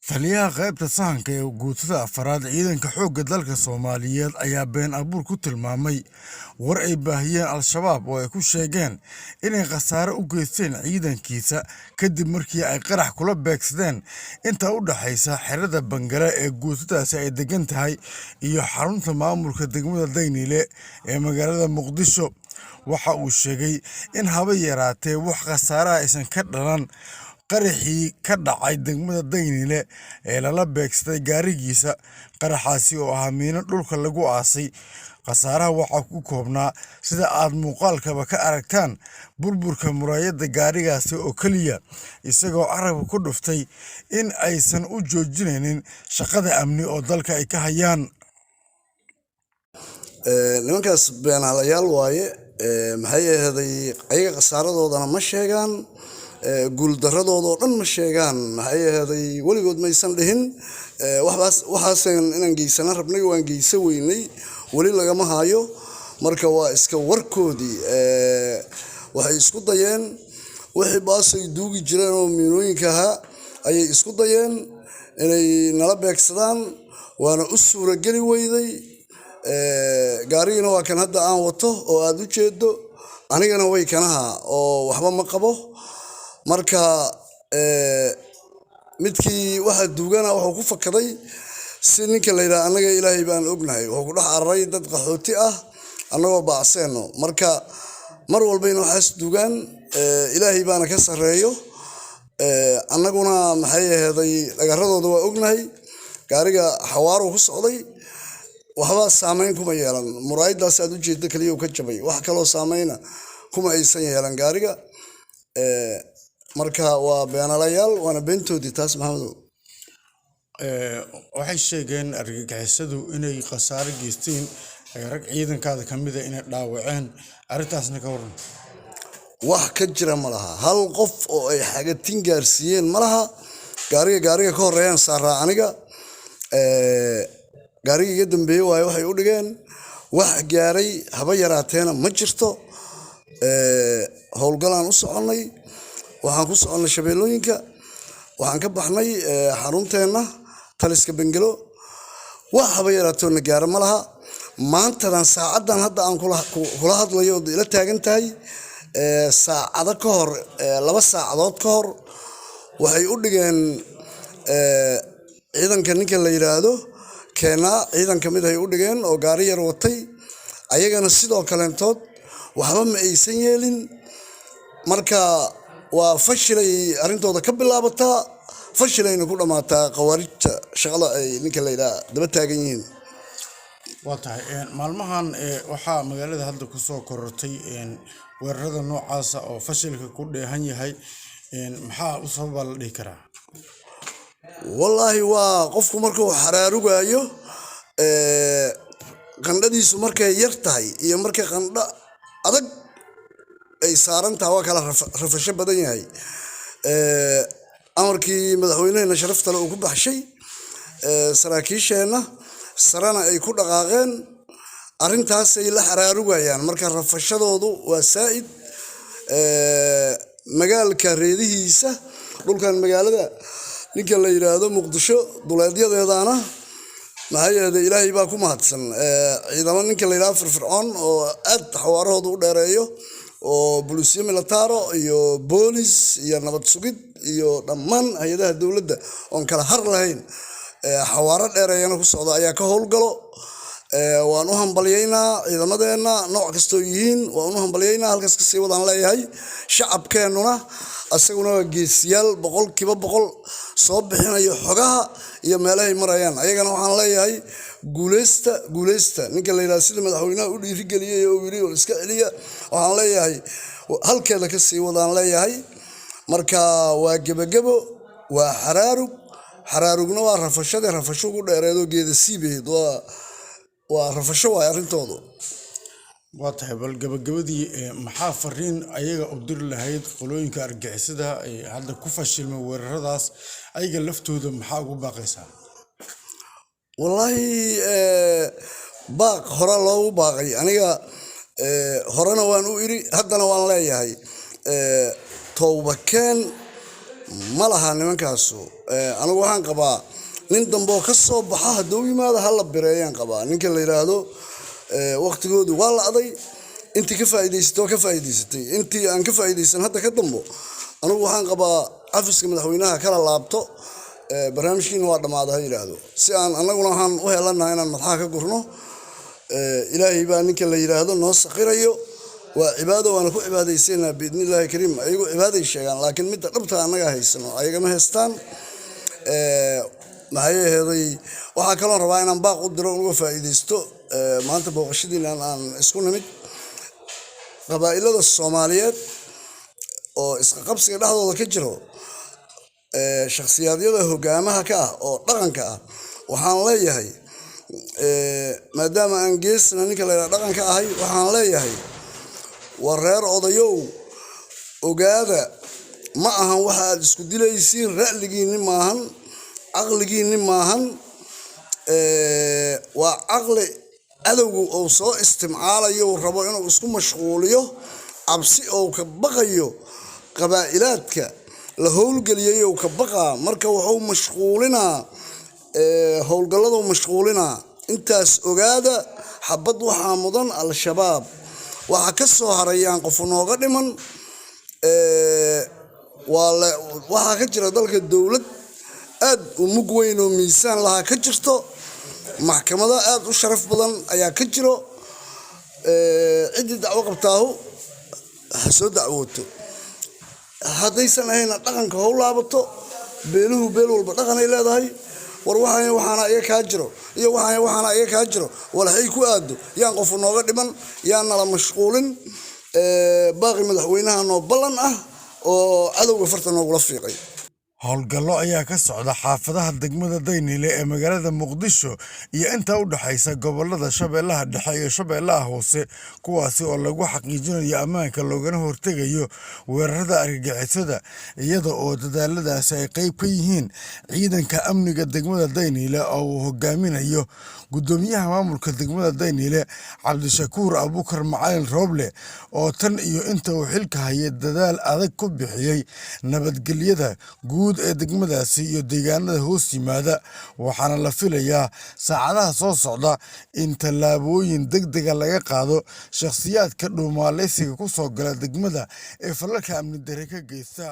Taliyaha qaybta sahanka ee guutada afraad ciidanka xoogga dalka Soomaaliyeed ayaa been abuur ku tilmaamay war ay baahiyeen Al-shabaab oo ay ku sheegeen inay khasaare u geysteen ciidankiisa kadib markii ay qarax kula beegsadeen inta u dhaxaysa xerada Bangala ee guutadaasi ay degan tahay iyo xarunta maamulka degmada Daynile ee magaalada Muqdisho. Waxa uu sheegay in haba yaraatee wax khasaare aysan ka dhalan qaraxii ka dhacay degmada Daynile ee lala beegsaday gaarigiisa. Qaraxaasi oo ahaa miino dhulka lagu aasay. Khasaaraha waxaa ku koobnaa sida aad muuqaalkaba ka aragtaan burburka muraayadda gaarigaasi oo keliya, isagoo carabka ku dhuftay in aysan u joojinaynin shaqada amni oo dalka ay ka hayaan. nimankaas beenaalayaal waaye, maxay ahaday ayaga khasaaradoodana ma sheegaan, guuldaradooda dhan ma sheegaan, maxay ahaday weligood maysan dhihin waxaasan inaan geysana rabnay waan geysa weynay weli lagama hayo. Marka waa iska warkoodii, waxay isku dayeen wixii baasay duugi jireen oo miinooyinka ahaa ayay isku dayeen inay nala beegsadaan, waana u suurageli weyday. gaarigina waa kan hadda aan wato oo aad u jeedo, anigana way kanaha oo waxba ma qabo. Marka midkii waxa duugana wuxuu ku fakaday si ninka la yiraahdo anaga Ilaahay baan ognahay, wuxuu ku dhex araray dad qaxooti ah anagoo baacseeno. Marka mar walba in waxaas duugaan Ilaahay baana ka sareeyo, anaguna maxay ahaday dhagaradooda waa ognahay. gaariga xawaaro ku socday, waxba saameyn kuma yeelan, muraayadaas aad u jeedo kaliya uu ka jabay, wax kaloo saameyna kuma aysan yeelan gaariga. marka waa beenaalayaal, waana beentoodii taas Maxamedow. Waxay sheegeen argagixisadu inay khasaare geysteen rag ciidankaada ka mid ah inay dhaawaceen. Arrintaasna ka waran. wax ka jira ma laha, hal qof oo ay xagatin gaarsiiyeen ma laha. gaariga ka horeeyaan saaraa aniga, gaariga iga dambeeyay waaye waxay u dhigeen, wax gaaray haba yaraateena ma jirto. howlgalaan u soconnay, waxaan ku soconnay shabeellooyinka, waxaan ka baxnay xarunteena taliska Bangalo, wax haba yaraatoona gaara ma laha. maantadan saacadan hadda aan kula hadlayo oo ila taagan tahay, saacado ka hor, 2 saacadood ka hor waxay u dhigeen ciidanka ninka la yiraahdo Keena, ciidan kamid ay u dhigeen oo gaari yar watay, ayagana sidoo kaleentood waxba ma aysan yeelin. marka waa fashilay arrintooda ka bilaabataa, fashilayna ku dhamaataa khawaarijta shaqada ay ninka la yiraahdo daba taagan yihiin. Waa tahay maalmahan waxaa magaalada hadda ku soo korortay weerarada noocaas ah oo fashilka ku dheehan yahay. maxaa u sababa la dhihi karaa? wallaahi waa qofku markuu xaraarugayo, qandhadiisu markay yar tahay iyo markay qandho adag ay saaran tahay waa kala rafasho badan yahay. amarkii madaxweynaheena sharafta leh uu ku baxshay, saraakiisheenna sarana ay ku dhaqaaqeen, arrintaasay la xaraarugayaan. marka rafashadoodu waa saa'id. magaalka reedihiisa, dhulkan magaalada ninka la yiraahdo Muqdisho duleedyadeedana maxay ahayd Ilaahay baa ku mahadsan. ciidamo ninka la yiraahdo firfircoon oo aad xawaarahooda u dheereeyo oo booliisyo militaro iyo boolis iyo nabad sugid iyo dhammaan hay'adaha dawladda oon kala har lahayn, xawaaro dheereeyana ku socda ayaa ka howlgalo. waan u hambalyeynaa ciidamadeena nooc kastoo yihiin, waan u hambalyeynaa, halkaas ka sii wadaan leeyahay. shacabkeennuna asaguna waa geesiyaal 100% soo bixinayo xogaha iyo meelahay marayaan. ayagana waxaan leeyahay guuleysta ninka la yiraahdo sida madaxweynaha u dhiirigeliyay oo yiri oo iska celiya, waxaan leeyahay halkeeda ka sii wadaan leeyahay. marka waa gebagabo, waa xaraarugna waa rafasho ugu dheereedo geeda siibeed, waa rafasho waay arrintoodu. waa tahay bal gabagabadii maxaa fariin ayaga u diri lahayd qolooyinka argagixisada hadda ku fashilmay weeraradaas, ayaga laftooda maxaa ugu baaqaysaa? wallaahi baaq hore loogu baaqay, aniga horena waan u iri, haddana waan leeyahay, toobakeen ma laha nimankaasu anigu waxaan qabaa nin dambe oo ka soo baxa hadduu yimaado hala bireeyaan qabaa ninka la yiraahdo waqtigoodu waa la aday intii ka faa'iideysatay intii aan ka faa'iideysan hadda ka dambo anigu waxaan qabaa afiska madaxweynaha kala laabto barnaamijkiina waa dhamaaday ha yiraahdo si aan anaguna waxaan u helanahay inaan madaxa ka gurno ilaahay baa ninka la yiraahdo noo saqirayo waa cibaado waana ku cibaadaysanaa biidnillaahi kariim ayagu cibaaday sheegaan laakiin midda dhabta anaga haysano ayaga ma haystaan maxay ahaday waxa kale oo rabaa inaan baaq u diro uga faa'iideysto maanta booqashadiina aan isku nimid qabaa'ilada Soomaaliyeed oo isqa qabsiga dhaxdooda ka jiro shakhsiyaadiyada hogaamaha ka ah oo dhaqanka ah waxaan leeyahay maadaama aan geesna ninka la yiraahdo dhaqanka ahay waxaan leeyahay wareer odayow ogaada ma ahan waxa aad isku dilaysiin ra'ligiina maahan aqligiina maahan waa aqli adawgu oo soo isticmaalayo rabo inuu isku mashquuliyo cabsi oo ka baqayo qabaa'ilaadka la howlgeliyay oo ka baqa marka wuxuu mashquulinaa howlgallada mashquulinaa intaas ogaada xabad waxa mudan al-shabaab waxa ka soo harayaan qof nooga dhiman waxa ka jira dalka dawlad aad u mug weyn oo miisaan laha ka jirto maxkamada aad u sharaf badan ayaa ka jiro cidii dacwo qabtaahu soo dacwooto haddaysan ahayn dhaqanka how laabato beeluhu beel walba dhaqan ay leedahay war waxaana iga kaa jiro iyo waxaana iga kaa jiro walaxay ku aado yaan qof nooga dhiman yaan nala mashquulin baaqi madaxweynaha noo ballan ah oo cadowga farta noogula fiiqay howlgallo ayaa ka socda xaafadaha degmada Daynile ee magaalada Muqdisho iyo inta u dhaxaysa gobolada Shabeellaha Dhexe iyo Shabeellaha Hoose kuwaasi oo lagu xaqiijinayo ammaanka loogana hortagayo weerarada argagixisada iyada oo dadaaladaasi ay qayb ka yihiin ciidanka amniga degmada Daynile oo uu hogaaminayo gudoomiyaha maamulka degmada Daynile Cabdishakuur Abuukar Macalin Rooble oo tan iyo inta uu xilka hayay dadaal adag ku bixiyay nabadgelyada guud ee degmadaasi iyo deegaanada hoos yimaada waxaana la filayaa saacadaha soo socda in tallaabooyin degdeg ah laga qaado shakhsiyaadka dhuumaaleysiga ku soo gala degmada ee falalka amni darre ka geysta